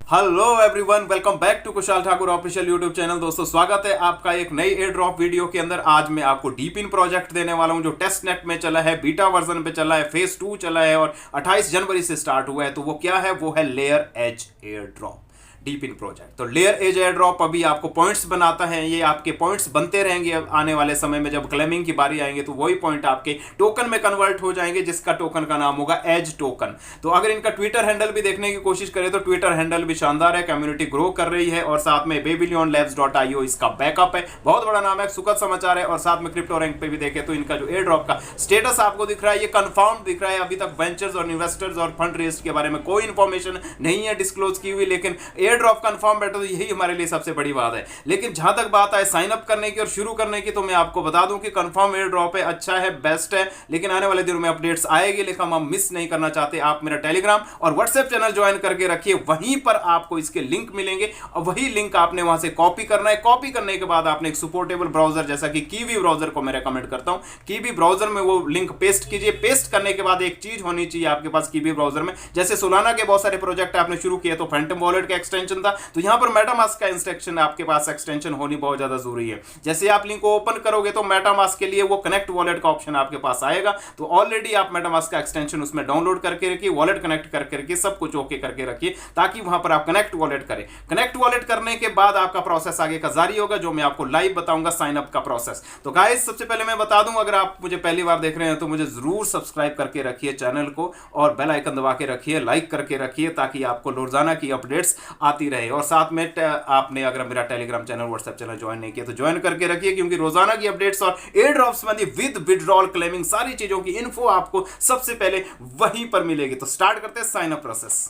Hello everyone, welcome back to Kushal Thakur official YouTube channel. दोस्तों, स्वागत है आपका एक नई एयर ड्रॉप वीडियो के अंदर। आज मैं आपको डीप इन प्रोजेक्ट देने वाला हूं जो टेस्ट नेट में चला है, बीटा वर्जन पे चला है, फेज 2 चला है और 28 जनवरी से स्टार्ट हुआ है। तो वो क्या है? वो है layer edge airdrop deep in project. तो लेयर एज एयर ड्रॉप अभी आपको पॉइंट्स बनाता है। ये आपके पॉइंट्स बनते रहेंगे आने वाले समय में। जब क्लेमिंग की बारी आएंगे तो वही पॉइंट आपके टोकन में कन्वर्ट हो जाएंगे, जिसका टोकन का नाम होगा एज टोकन। तो अगर इनका ट्विटर हैंडल भी देखने की कोशिश करें तो ट्विटर हैंडल भी शानदार है, कम्युनिटी ग्रो कर रही है और साथ में babylonlabs.io इसका बैकअप है। बहुत बड़ा नाम है, सुखद समाचार है। और साथ में क्रिप्टो रैंक पे भी देखें तो इनका जो एयर ड्रॉप का स्टेटस आपको दिख रहा है, ये कंफर्म दिख रहा है। अभी तक वेंचर्स और इन्वेस्टर्स और फंड रेज के बारे में कोई इंफॉर्मेशन नहीं है डिस्क्लोज की हुई, लेकिन एयर ड्रॉप कंफर्म बैठा तो यही हमारे लिए सबसे बड़ी बात है। लेकिन जहां तक बात आए साइन अप करने की और शुरू करने की, तो मैं आपको बता दूं कि कंफर्म एयर ड्रॉप है, अच्छा है, बेस्ट है। लेकिन आने वाले दिनों में अपडेट्स आएगी, लेकिन हम मिस नहीं करना चाहते। आप मेरा टेलीग्राम और व्हाट्सएप चैनल ज्वाइन करके रखिए, वहीं पर आपको इसके लिंक मिलेंगे और वही लिंक आपने वहां से कॉपी करना है। कॉपी करने के बाद आपने एक सपोर्टेबल ब्राउजर जैसा कि कीवी ब्राउजर को मैं रेकमेंड करता हूं, कीवी ब्राउजर में वो लिंक पेस्ट कीजिए। पेस्ट करने के बाद एक चीज होनी चाहिए आपके पास कीवी ब्राउजर में, जैसे सोलाना के बहुत सारे प्रोजेक्ट आपने शुरू किए तो फैंटम वॉलेट का एक्सटेंशन था, तो यहां पर मेटामास्क का इंस्ट्रक्शन आपके पास एक्सटेंशन होनी बहुत ज्यादा जरूरी है। जैसे आप लिंक को ओपन करोगे तो मेटामास्क के लिए वो कनेक्ट वॉलेट का ऑप्शन आपके पास आएगा। तो ऑलरेडी आप मेटामास्क का एक्सटेंशन उसमें डाउनलोड करके रखिए, वॉलेट कनेक्ट करके रखिए, सब कुछ ओके करके रखिए, ताकि वहां पर आप कनेक्ट वॉलेट करें। कनेक्ट वॉलेट करने के बाद आपका प्रोसेस आगे का जारी होगा, जो मैं आपको लाइव बताऊंगा, साइन अप का प्रोसेस। तो गाइस, सबसे पहले मैं बता दूं, अगर आप मुझे पहली बार देख रहे हैं तो मुझे जरूर सब्सक्राइब करके रखिए चैनल को और बेल आइकन दबा के रखिए, लाइक करके रखिए, ताकि आपको रोजाना की अपडेट्स आती रहे। और साथ में आपने अगर मेरा Telegram channel WhatsApp channel join नहीं किया तो ज्वाइन करके रखिए, क्योंकि रोजाना की अपडेट्स और एयर ड्रॉप्स संबंधी विद विड्रॉल क्लेमिंग सारी चीजों की इन्फो आपको सबसे पहले वहीं पर मिलेगी। तो स्टार्ट करते हैं sign up process.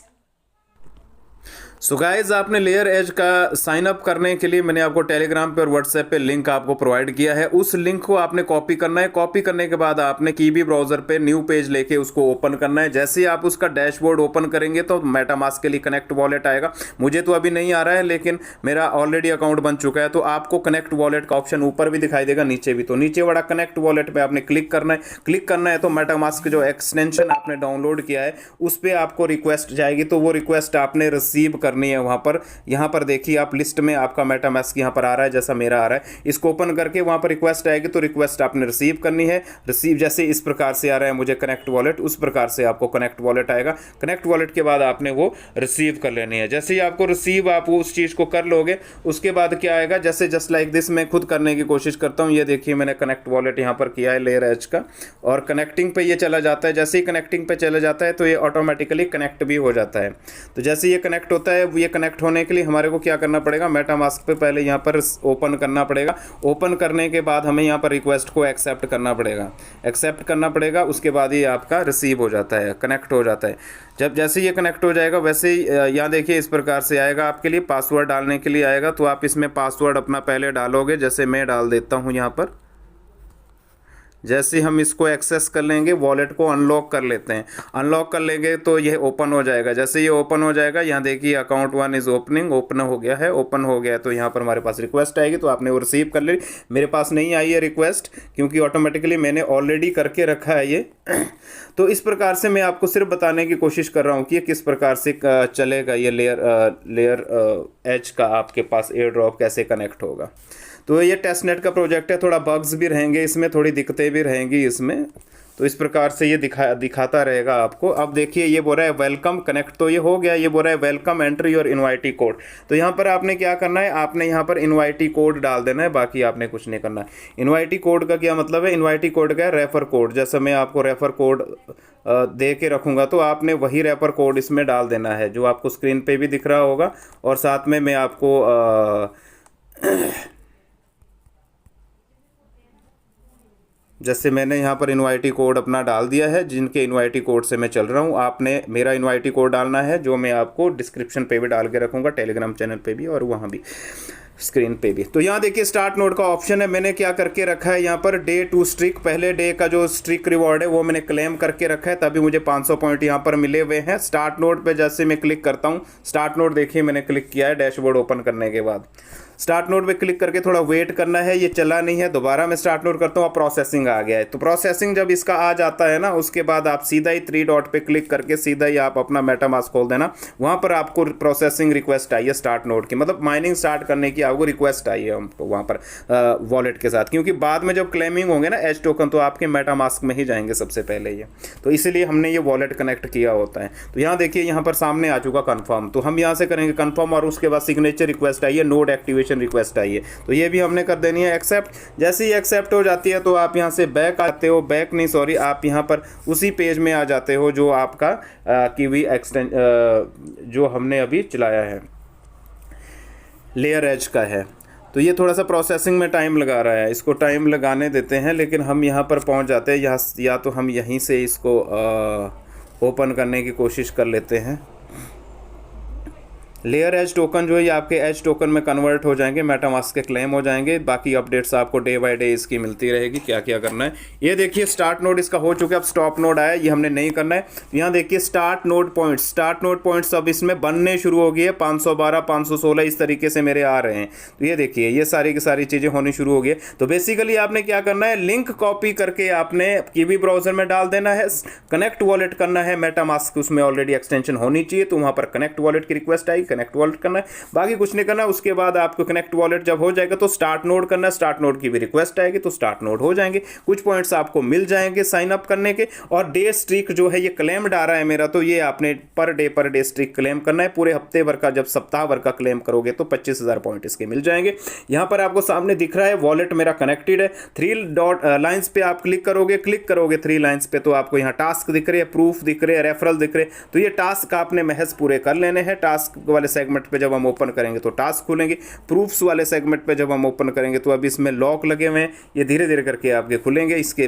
So guys, आपने लेयर एज का साइन अप करने के लिए मैंने आपको टेलीग्राम पे और व्हाट्सएप पे लिंक आपको प्रोवाइड किया है। उस लिंक को आपने कॉपी करना है। कॉपी करने के बाद आपने कीवी ब्राउजर पे न्यू पेज लेके उसको ओपन करना है। जैसे ही आप उसका डैशबोर्ड ओपन करेंगे तो मेटामास्क के लिए कनेक्ट वॉलेट आएगा। मुझे तो अभी नहीं आ रहा है, लेकिन मेरा ऑलरेडी अकाउंट बन चुका है। तो आपको कनेक्ट वॉलेट का ऑप्शन ऊपर भी दिखाई देगा, नीचे भी। तो नीचे वाला कनेक्ट वॉलेट पे आपने क्लिक करना है। क्लिक करना है तो मेटामास्क जो एक्सटेंशन आपने डाउनलोड किया है उस पर आपको रिक्वेस्ट जाएगी। तो वो रिक्वेस्ट आपने रिसीव करनी है वहां पर। यहां पर देखिए, आप लिस्ट में आपका मेटामास्क यहां पर आ रहा है, जैसा मेरा आ रहा है। इसको ओपन करके वहां पर रिक्वेस्ट आएगी, तो रिक्वेस्ट आपने रिसीव करनी है। रिसीव जैसे इस प्रकार से आ रहा है मुझे कनेक्ट वॉलेट, उस प्रकार से आपको कनेक्ट वॉलेट आएगा। कनेक्ट वॉलेट के बाद आपने वो रिसीव कर लेनी है। जैसे ही आपको रिसीव, आप उस चीज को कर लोगे, उसके बाद क्या आएगा, जैसे जस्ट लाइक दिस मैं खुद करने की कोशिश करता हूं। ये देखिए, मैंने कनेक्ट वॉलेट यहां पर किया है लेयर एज का, और कनेक्टिंग पे ये चला जाता है। जैसे ही कनेक्टिंग पे चला जाता है तो ये ऑटोमेटिकली कनेक्ट भी हो जाता है। तो जैसे ये कनेक्ट होता है, ये कनेक्ट होने के लिए हमारे को क्या करना पड़ेगा, मेटामास्क पे पहले यहाँ पर ओपन करना पड़ेगा। ओपन करने के बाद हमें यहाँ पर रिक्वेस्ट को एक्सेप्ट करना पड़ेगा। एक्सेप्ट करना पड़ेगा, उसके बाद ये आपका रिसीव हो जाता है, कनेक्ट हो जाता है। जब जैसे ये कनेक्ट हो जाएगा, वैसे ही यहाँ देखिए इस प्रकार से आएगा आपके लिए, पासवर्ड डालने के लिए आएगा। तो आप इसमें पासवर्ड अपना पहले डालोगे, जैसे मैं डाल देता हूँ यहाँ पर। जैसे हम इसको एक्सेस कर लेंगे, वॉलेट को अनलॉक कर लेते हैं। अनलॉक कर लेंगे तो ये ओपन हो जाएगा। जैसे ये ओपन हो जाएगा, यहाँ देखिए अकाउंट 1 इज ओपनिंग, ओपन हो गया है। ओपन हो गया तो यहाँ पर हमारे पास रिक्वेस्ट आएगी, तो आपने वो रिसीव कर ली। मेरे पास नहीं आई है रिक्वेस्ट, क्योंकि ऑटोमेटिकली मैंने ऑलरेडी करके रखा है ये। तो इस प्रकार से मैं आपको सिर्फ बताने की कोशिश कर रहा हूँ कि किस प्रकार से चलेगा ये लेयर एज का आपके पास एयर ड्रॉप कैसे कनेक्ट होगा। तो ये टेस्ट नेट का प्रोजेक्ट है, थोड़ा बग्स भी रहेंगे इसमें, थोड़ी दिक्कतें भी रहेंगी इसमें। तो इस प्रकार से ये दिखाता रहेगा आपको। अब देखिए, ये बोल रहा है वेलकम कनेक्ट, तो ये हो गया। ये बोल रहा है welcome entry your invitee code. तो यहाँ पर आपने क्या करना है, आपने यहाँ पर इनवाइटी कोड डाल देना है, बाकी आपने कुछ नहीं करना है। इनवाइटी कोड का क्या मतलब है, इनवाइटी कोड का है रेफर कोड। जैसे मैं आपको रेफर कोड दे के रखूँगा, तो आपने वही रेफर कोड इसमें डाल देना है, जो आपको स्क्रीन पे भी दिख रहा होगा। और साथ में मैं आपको जैसे मैंने यहाँ पर इनवाइटी कोड अपना डाल दिया है, जिनके इनवाइटी कोड से मैं चल रहा हूँ। आपने मेरा इनवाइटी कोड डालना है, जो मैं आपको डिस्क्रिप्शन पे भी डाल के रखूँगा, टेलीग्राम चैनल पे भी और वहाँ भी। स्क्रीन पे भी। तो यहाँ देखिए स्टार्ट नोड का ऑप्शन है, मैंने क्या करके रखा है यहाँ पर डे 2 स्ट्रिक, पहले डे का जो स्ट्रिक रिवॉर्ड है वो मैंने क्लेम करके रखा है, तभी मुझे 500 पॉइंट यहाँ पर मिले हुए हैं। स्टार्ट नोड पे जैसे मैं क्लिक करता हूँ, स्टार्ट नोड देखिए मैंने क्लिक किया है डैशबोर्ड ओपन करने के बाद। स्टार्ट नोड पे क्लिक करके थोड़ा वेट करना है, ये चला नहीं है, दोबारा मैं स्टार्ट नोड करता हूँ, प्रोसेसिंग आ गया है। तो प्रोसेसिंग जब इसका आ जाता है ना, उसके बाद आप सीधा ही 3 डॉट पे क्लिक करके सीधा ही आप अपना मेटामास्क खोल देना, वहाँ पर आपको प्रोसेसिंग रिक्वेस्ट आई है स्टार्ट नोड की, मतलब माइनिंग स्टार्ट करने की आपको रिक्वेस्ट आई है हमको वहाँ पर वॉलेट के साथ, क्योंकि बाद में जब क्लेमिंग होंगे ना एज टोकन तो आपके मेटामास्क में ही जाएंगे सबसे पहले ये, तो इसीलिए हमने ये वॉलेट कनेक्ट किया होता है। तो यहाँ देखिए यहाँ पर सामने आ चुका कन्फर्म, तो हम यहाँ से करेंगे कन्फर्म और उसके बाद सिग्नेचर रिक्वेस्ट आई है, नोड एक्टिवेशन रिक्वेस्ट आई है, तो ये भी हमने कर देनी है एक्सेप्ट। जैसे ही एक्सेप्ट हो जाती है तो आप यहाँ से बैक आते हो, बैक नहीं सॉरी, आप यहाँ पर उसी पेज में आ जाते हो जो आपका कीवी एक्सटेंड जो हमने अभी चलाया है लेयर एज का है। तो ये थोड़ा सा प्रोसेसिंग में टाइम लगा रहा है, इसको टाइम लगाने देते हैं, लेकिन हम यहाँ पर पहुँच जाते हैं। यहाँ या तो हम यहीं से इसको ओपन करने की कोशिश कर लेते हैं। लेयर एज टोकन जो है ये आपके एज टोकन में कन्वर्ट हो जाएंगे, मेटामास्क के क्लेम हो जाएंगे। बाकी अपडेट्स आपको डे बाय डे इसकी मिलती रहेगी, क्या क्या करना है। ये देखिए स्टार्ट नोड इसका हो चुका है, अब स्टॉप नोड आया, ये हमने नहीं करना है। यहाँ देखिए स्टार्ट नोड पॉइंट्स अब इसमें बनने शुरू हो गई है, 512 516 इस तरीके से मेरे आ रहे हैं। तो ये देखिए ये सारी की सारी चीज़ें होनी शुरू हो गई। तो बेसिकली आपने क्या करना है, लिंक कॉपी करके आपने कीवी ब्राउजर में डाल देना है, कनेक्ट वॉलेट करना है, मेटामास्क उसमें ऑलरेडी एक्सटेंशन होनी चाहिए, तो वहाँ पर कनेक्ट वॉलेट की रिक्वेस्ट आई, कनेक्ट वॉलेट करना है, बाकी कुछ नहीं करना है। उसके बाद आपको कनेक्ट वॉलेट जब हो जाएगा तो स्टार्ट नोड करना है, स्टार्ट नोड की भी रिक्वेस्ट आएगी तो स्टार्ट नोड हो जाएंगे, कुछ पॉइंट्स आपको मिल जाएंगे साइन अप करने के। और डे स्ट्रीक जो है ये क्लेम आ रहा है मेरा, तो ये आपने पर डे स्ट्रीक क्लेम करना है, पूरे हफ्ते भर का, जब सप्ताह भर का क्लेम करोगे तो 25,000 पॉइंट इसके मिल जाएंगे। यहां पर आपको सामने दिख रहा है वॉलेट मेरा कनेक्टेड है, 3 डॉट लाइंस पे आप क्लिक करोगे 3 लाइंस पे तो आपको यहाँ टास्क दिख रहे हैं, प्रूफ दिख रहे हैं, रेफरल दिख रहे हैं। तो ये टास्क आपने महज पूरे कर लेने हैं। टास्क वाले सेगमेंट पे जब हम ओपन करेंगे तो टास्क खुलेंगे, प्रूफ्स वाले सेगमेंट पे जब हम ओपन करेंगे तो अभी इसमें लॉक लगे हुए हैं, ये धीरे धीरे करके आपके खुलेंगे। इसके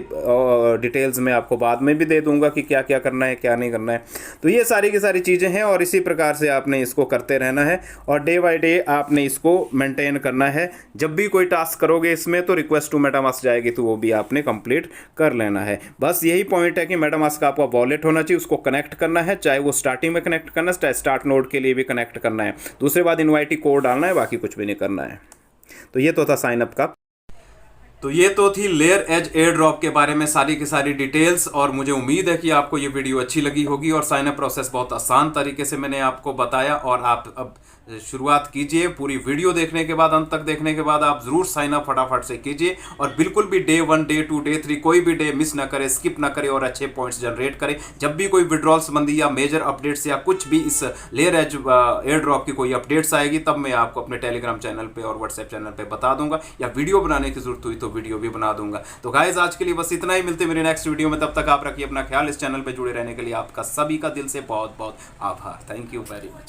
डिटेल्स में आपको बाद में भी दे दूंगा कि क्या क्या करना है क्या नहीं करना है। तो ये सारी की सारी चीज़ें हैं और इसी प्रकार से आपने इसको करते रहना है और डे बाय डे आपने इसको मेंटेन करना है। जब भी कोई टास्क करोगे इसमें तो रिक्वेस्ट टू मेटामास्क जाएगी तो वो भी आपने कंप्लीट कर लेना है। बस यही पॉइंट है कि मेटामास्क का आपका वॉलेट होना चाहिए, उसको कनेक्ट करना है, चाहे वो स्टार्टिंग में कनेक्ट करना है, चाहे स्टार्ट नोड के लिए भी कनेक्ट करना है। दूसरे बाद इनवाइटी कोड डालना है, बाकी कुछ भी नहीं करना है। तो ये तो था साइन अप का। तो ये तो थी लेयर एज एयर ड्रॉप के बारे में सारी की सारी डिटेल्स, और मुझे उम्मीद है कि आपको ये वीडियो अच्छी लगी होगी। और साइन अप प्रोसेस बहुत आसान तरीके से मैंने आपको बताया, और आप अब शुरुआत कीजिए। पूरी वीडियो देखने के बाद, अंत तक देखने के बाद आप जरूर साइन अप फटाफट से कीजिए, और बिल्कुल भी डे 1 डे 2 डे 3 कोई भी डे मिस ना करे, स्किप ना करे, और अच्छे पॉइंट्स जनरेट करें। जब भी कोई विड्रॉल संबंधी या मेजर अपडेट्स या कुछ भी इस लेयर एज एयर ड्रॉप की कोई अपडेट्स आएगी, तब मैं आपको अपने टेलीग्राम चैनल पे और व्हाट्सएप चैनल पे बता दूंगा, या वीडियो बनाने की जरूरत हुई तो वीडियो भी बना दूंगा। तो गाइस आज के लिए बस इतना ही, मिलते मेरे नेक्स्ट वीडियो में। तब तक आप रखिए अपना ख्याल। इस चैनल पे जुड़े रहने के लिए आपका सभी का दिल से बहुत बहुत आभार। Thank you very much.